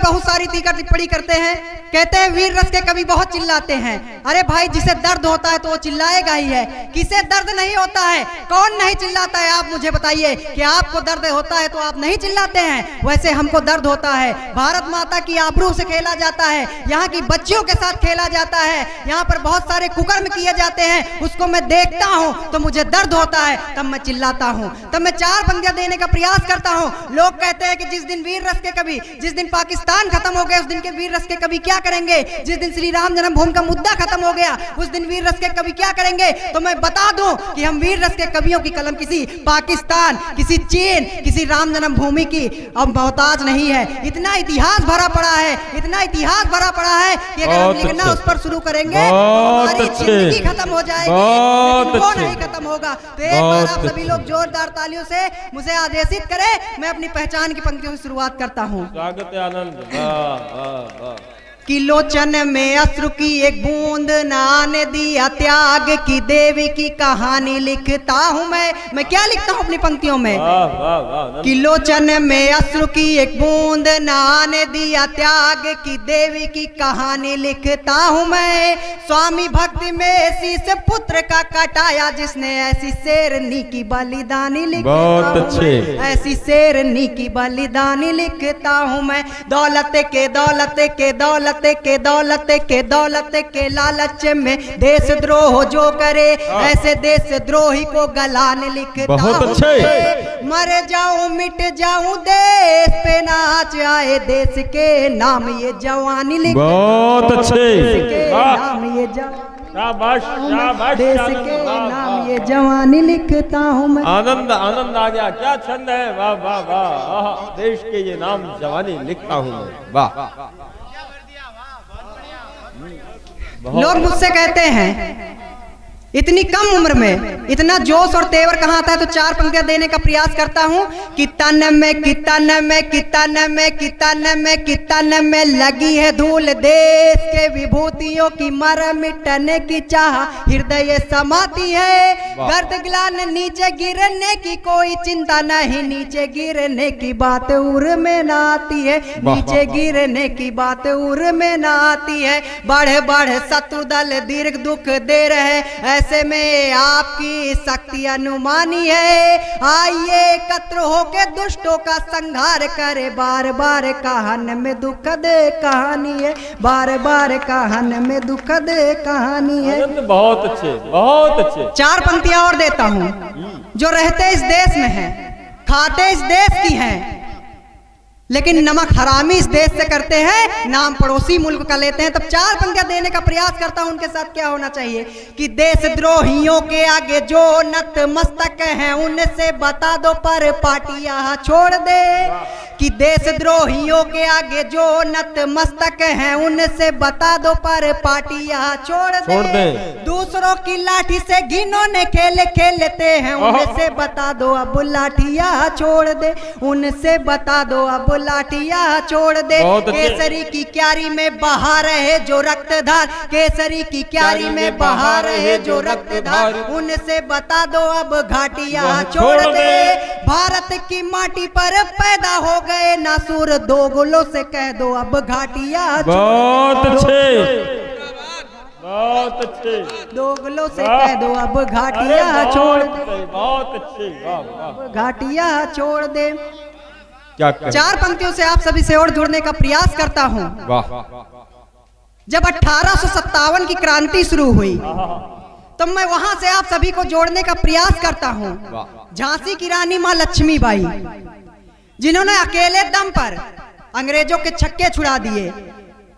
बहुत सारी तीखा टिप्पणी करते हैं, कहते हैं वीर रस के कवि बहुत चिल्लाते हैं। अरे भाई, जिसे दर्द होता है तो वो चिल्लाएगा ही है, किसे दर्द नहीं होता है? कौन नहीं चिल्लाता है? आप मुझे बताइए कि आपको दर्द होता है तो आप नहीं चिल्लाते हैं? वैसे हमको दर्द होता है। भारत माता की आबरू से खेला जाता है, यहाँ की बच्चियों के साथ खेला जाता है, यहाँ पर बहुत सारे कुकर्म किए जाते हैं, उसको मैं देखता हूँ तो मुझे दर्द होता है, तब मैं चिल्लाता हूँ, तब मैं चार पंक्तियां देने का प्रयास करता हूँ। लोग कहते हैं कि जिस दिन वीर रस के कवि, जिस दिन पाकिस्तान खत्म हो गया उस दिन के वीर रस के कवि क्या करेंगे? जिस दिन श्री राम जन्मभूमि का मुद्दा खत्म हो गया उस दिन वीर रस के कवि क्या करेंगे? तो मैं बता दूं कि हम वीर रस के कवियों की कलम किसी पाकिस्तान, किसी चीन, किसी राम जन्मभूमि की अब मोहताज नहीं है। इतना इतिहास भरा पड़ा है, इतना इतिहास भरा पड़ा है कि अगर हम लिखना उस पर शुरू करेंगे हमारी जिंदगी खत्म हो जाएगी, वो नहीं खत्म होगा। तो एक बार आप सभी लोग जोरदार तालियों से मुझे आदेशित करें, मैं अपनी पहचान की पंक्तियों की शुरुआत करता हूँ। स्वागत है, आनंद। वाह वाह वाह। कि लोचन में अश्रु की एक बूंद ना आने दिया त्याग की देवी की कहानी लिखता हूँ मैं क्या लिखता हूँ अपनी पंक्तियों में? कि लोचन में अश्रु की एक बूंद ना आने दिया त्याग की देवी की कहानी लिखता हूँ मैं। स्वामी भक्ति में शीश पुत्र का कटाया जिसने ऐसी शेरनी की बलिदानी लिखता हूँ मैं, ऐसी शेरनी की बलिदानी लिखता हूँ मैं। दौलत के दौलत के दौलत के दौलत के दौलत के लालच में देशद्रोह जो करे ऐसे देशद्रोही को गलाने लिखता हूँ। मर जाऊं मिट जाऊं देश पे नाच आए देश के नाम ये जवानी लिखता हूं। बहुत अच्छे, नाम ये शाबाश शाबाश, देश के नाम ये जवानी लिखता हूँ मैं। आनंद आनंद आ गया, क्या छंद है, वाह वाह वाह। देश के ये नाम जवानी लिखता हूँ मैं, वाह। लोग मुझसे कहते हैं इतनी कम उम्र में इतना जोश और तेवर कहाँ आता है? तो चार पंक्तियां देने का प्रयास करता हूँ कि तन में कितन में कितन में कितन में कितन में लगी है धूल देश के विभूतियों की मर मिटने की चाह हृदय समाती है। गर्द गिलान नीचे गिरने की कोई चिंता नहीं, नीचे गिरने की बात उर में ना आती है, नीचे गिरने की बात उर में ना आती है। बढ़ बढ़ शत्रु दल दीर्घ दुख दे रहे ऐसे में आपकी शक्ति अनुमानी है। आइए एकत्र होके दुष्टों का संहार करे, बार बार कहानी में दुखद कहानी है, बार बार कहानी में दुखद कहानी है। बहुत अच्छे, बहुत अच्छे। चार पंक्तियां और देता हूं। जो रहते इस देश में हैं, खाते इस देश की हैं, लेकिन नमक हरामी इस देश से करते हैं, नाम पड़ोसी मुल्क का लेते हैं। तब चार पंक्तियां देने का प्रयास करता हूं उनके साथ क्या होना चाहिए कि देशद्रोहियों के आगे जो नतमस्तक हैं उनसे बता दो पर पार्टियां छोड़ दे। कि देशद्रोहियों के आगे जो नतमस्तक हैं उनसे बता दो पर पार्टियां छोड़ दे। दूसरों की लाठी से घिनौने खेल खेलते हैं उनसे बता दो अब लाठियां छोड़ दे, उनसे बता दो अब लाठियां छोड़ दे। केसरी की क्यारी में बहा रहे जो रक्तधार, केसरी की क्यारी में बहा रहे जो रक्तधार, उनसे बता दो अब घाटियां छोड़ दे। भारत की माटी पर पैदा हो गए नासूर, दोगलों से कह दो अब घाटियां। बहुत अच्छे, बहुत अच्छे। दोगलों से कह दो अब घाटियां छोड़ दे, बहुत अच्छे, घाटियां छोड़ दे। चार पंक्तियों से आप सभी से और जुड़ने का प्रयास करता हूं। जब 1857 की क्रांति शुरू हुई तो मैं वहां से आप सभी को जोड़ने का प्रयास करता हूं। झांसी की रानी मां लक्ष्मीबाई, जिन्होंने अकेले दम पर अंग्रेजों के छक्के छुड़ा दिए,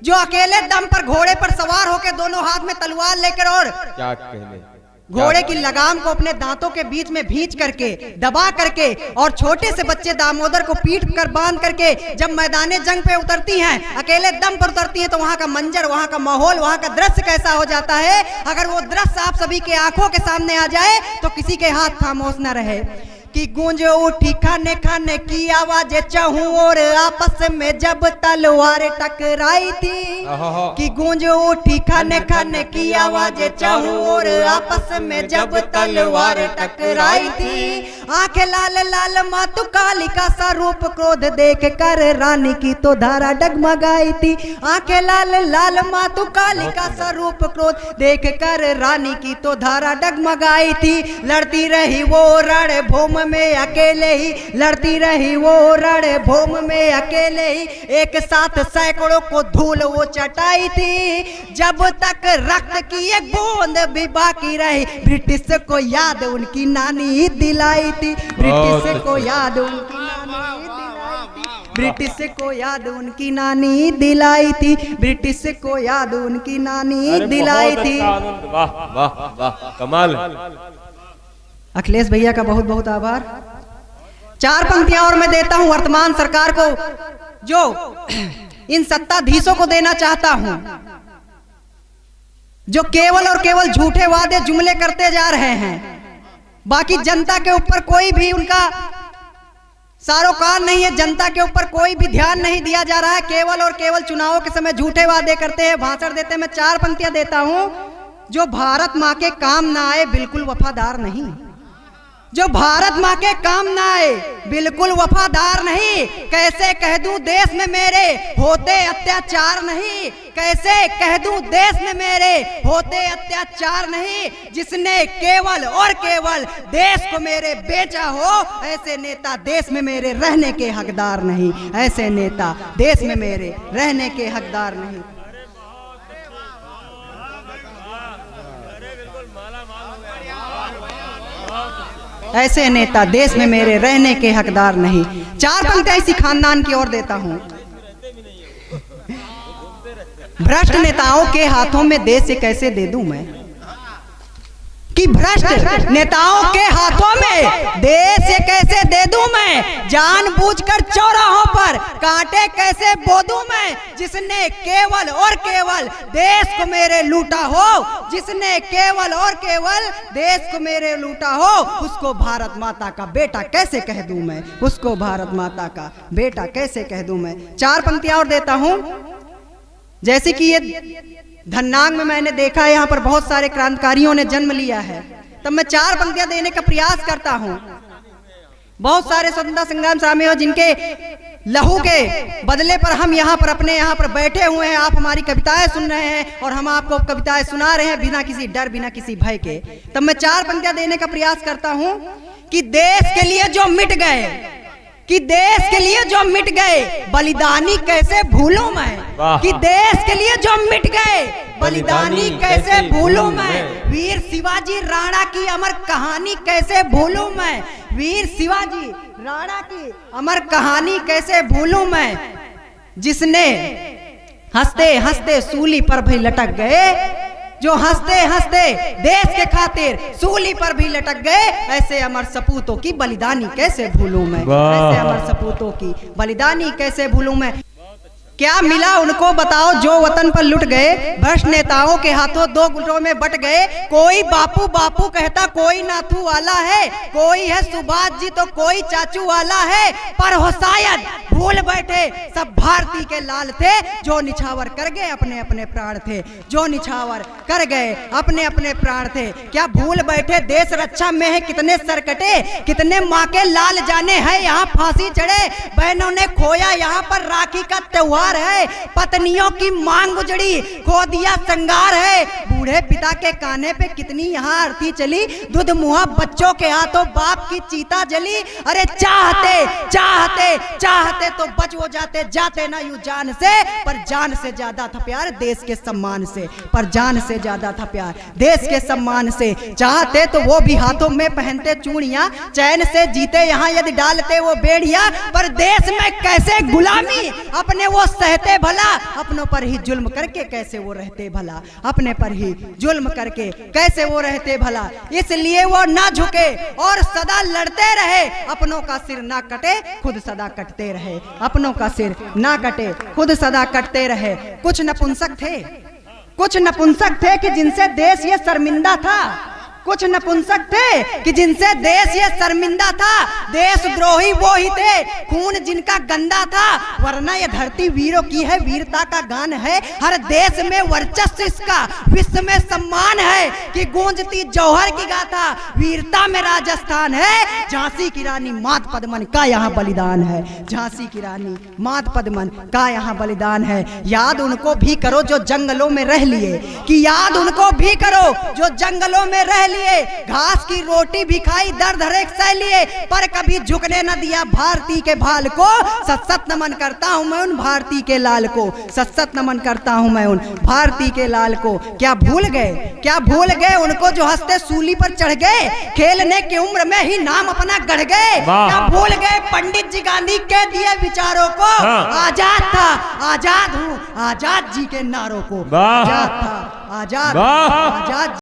जो अकेले दम पर घोड़े पर सवार होकर दोनों हाथ में तलवार लेकर और क्या कहने, घोड़े की लगाम को अपने दांतों के बीच में भींच करके दबा करके और छोटे से बच्चे दामोदर को पीठ कर बांध करके जब मैदाने जंग पे उतरती हैं, अकेले दम पर उतरती हैं, तो वहां का मंजर, वहां का माहौल, वहां का दृश्य कैसा हो जाता है। अगर वो दृश्य आप सभी के आंखों के सामने आ जाए तो किसी के हाथ खामोश न रहे। कि गूंज उठी खाने खाने की आवाज चहूं और आपस में जब तलवार टकराई थी। कि गूंज उठी खाने खाने की आवाज चहूं और आपस में जब तलवार टकराई थी। आंखें लाल लाल मातु कालिका सा रूप क्रोध देख कर रानी की तो धारा डगमगाई थी। आंखें लाल लाल मातु कालिका सा रूप क्रोध देख कर रानी की तो धारा डगमगाई थी। लड़ती रही वो रणभूमि में अकेले ही, लड़ती रही वो रणभूमि में अकेले ही, एक साथ सैकड़ों को धूल वो चटाई थी। जब तक रक्त की एक बूंद भी बाकी रही, ब्रिटिश को याद उनकी नानी दिलाई थी। ब्रिटिश को याद उनकी नानी दिलाई थी। ब्रिटिश को याद उनकी नानी दिलाई थी। ब्रिटिश को याद उनकी नानी दिलाई थी। वाह वाह वाह, कमाल। अखिलेश भैया का बहुत बहुत आभार। 4 पंक्तियां और मैं देता हूं वर्तमान सरकार को, जो इन सत्ताधीशों को देना चाहता हूं, जो केवल और केवल झूठे वादे जुमले करते जा रहे हैं। बाकी जनता के ऊपर कोई भी उनका सारोकार नहीं है, जनता के ऊपर कोई भी ध्यान नहीं दिया जा रहा है। केवल और केवल चुनावों के समय झूठे वादे करते हैं, भाषण देते हैं। मैं 4 पंक्तियां देता हूं। जो भारत माँ के काम ना आए बिल्कुल वफादार नहीं, जो भारत माँ के काम ना आए बिल्कुल वफादार नहीं। कैसे कह दूं देश में मेरे होते अत्याचार नहीं, कैसे कह दूं देश में मेरे होते अत्याचार नहीं। जिसने केवल और केवल देश को मेरे बेचा हो, ऐसे नेता देश में मेरे रहने के हकदार नहीं। ऐसे नेता देश में मेरे रहने के हकदार नहीं। ऐसे नेता देश में मेरे रहने के हकदार नहीं। 4 पंक्तियां इसी खानदान की ओर देता हूं। भ्रष्ट नेताओं के हाथों में देश से कैसे दे दूं मैं, कि भ्रष्ट नेताओं के हाथों में देश से कैसे दे दूं मैं। जानबूझकर चौराहों पर कांटे कैसे बो दूं मैं। जिसने केवल और केवल देश को मेरे लूटा हो, जिसने केवल और केवल देश को मेरे लूटा हो, उसको भारत माता का बेटा कैसे कह दूं मैं। उसको भारत माता का बेटा कैसे कह दूं मैं। 4 पंक्तियां और देता हूं। जैसे कि ये धन्नांग में मैंने देखा, यहाँ पर बहुत सारे क्रांतिकारियों ने जन्म लिया है, तब मैं 4 पंक्तियां देने का प्रयास करता हूं। बहुत सारे स्वतंत्रता संग्राम सेनानी हो जिनके लहू के बदले पर हम यहाँ पर अपने यहाँ पर बैठे हुए हैं। आप हमारी कविताएं सुन रहे हैं और हम आपको कविताएं सुना रहे हैं बिना किसी डर, बिना किसी भय के। तब मैं 4 पंक्तियां देने का प्रयास करता हूं कि देश के लिए जो मिट गए, कि देश के लिए जो मिट गए बलिदानी कैसे भूलूं मैं। कि देश के लिए जो मिट गए बलिदानी कैसे भूलूं मैं। वीर शिवाजी राणा की अमर कहानी कैसे भूलूं मैं। वीर शिवाजी राणा की अमर कहानी कैसे भूलूं मैं। जिसने हंसते हंसते सूली पर भी लटक गए, जो हंसते हंसते देश के खातिर सूली पर भी लटक गए, ऐसे अमर सपूतों की बलिदानी कैसे भूलूं मैं। ऐसे अमर सपूतों की बलिदानी कैसे भूलूं मैं। क्या मिला उनको बताओ जो वतन पर लुट गए। भ्रष्ट नेताओं के हाथों 2 गुटों में बट गए। कोई बापू बापू कहता, कोई नाथू वाला है, कोई है सुभाष जी तो कोई चाचू वाला है। पर हो शायद भूल बैठे सब भारती के लाल थे, जो निछावर कर गए अपने अपने प्राण थे, जो निछावर कर गए अपने अपने प्राण थे। क्या भूल बैठे देश रक्षा में है कितने सरकटे, कितने माँ के लाल जाने हैं यहाँ फांसी चढ़े। बहनों ने खोया यहाँ पर राखी का त्योहार है, पत्नियों की मांग उजड़ी खो दिया संगार है। बूढ़े पिता के कान्हे पे कितनी यहाँ आरती चली, दूध मुहा बच्चों के हाथों बाप की चीता जली। अरे चाहते चाहते चाहते तो बच वो जाते, जाते ना यूं जान से, पर जान से ज्यादा था प्यार देश के सम्मान से। पर जान से ज्यादा था प्यार देश के सम्मान से। चाहते तो वो भी हाथों में पहनते चूड़ियां, चैन से जीते यहाँ यदि डालते वो बेड़िया। पर देश में कैसे गुलामी अपने वो सहते भला, अपनों पर ही जुल्म करके कैसे वो रहते भला, अपने पर ही जुल्म करके कैसे वो रहते भला। इसलिए वो ना झुके और सदा लड़ते रहे, अपनों का सिर ना कटे खुद सदा कटते रहे। अपनों का सिर ना कटे खुद सदा कटते रहे। कुछ नपुंसक थे, कुछ नपुंसक थे कि जिनसे देश ये शर्मिंदा था। कुछ नपुंसक थे कि जिनसे देश ये शर्मिंदा था, देशद्रोही वो ही थे खून जिनका गंदा था, वरना ये धरती वीरों की है, वीरता का गान है, हर देश में वर्चस्व इसका, विश्व में सम्मान है कि गूंजती जौहर की गाथा, वीरता में राजस्थान है, झांसी की रानी मात पद्मन का यहाँ बलिदान है, झांसी की रानी मात पद्मन का यहाँ बलिदान है। याद उनको भी करो जो जंगलों में रह लिए, कि याद उनको भी करो जो जंगलों में रह लिए, घास की रोटी भी खाई, दर्द हरेक सह लिए, पर कभी झुकने न दिया भारती के भाल को। सत सत नमन करता हूं मैं उन भारती के लाल को, सत सत नमन करता हूं मैं उन भारती के लाल को। क्या भूल गए, क्या भूल गए उनको जो हंसते सूली पर चढ़ गए, खेलने की उम्र में ही नाम अपना गढ़ गए। क्या भूल गए पंडित जी गांधी के दिए विचारों को, आजाद था आजाद हूँ आजाद जी के नारों को, आजाद था आजाद आजाद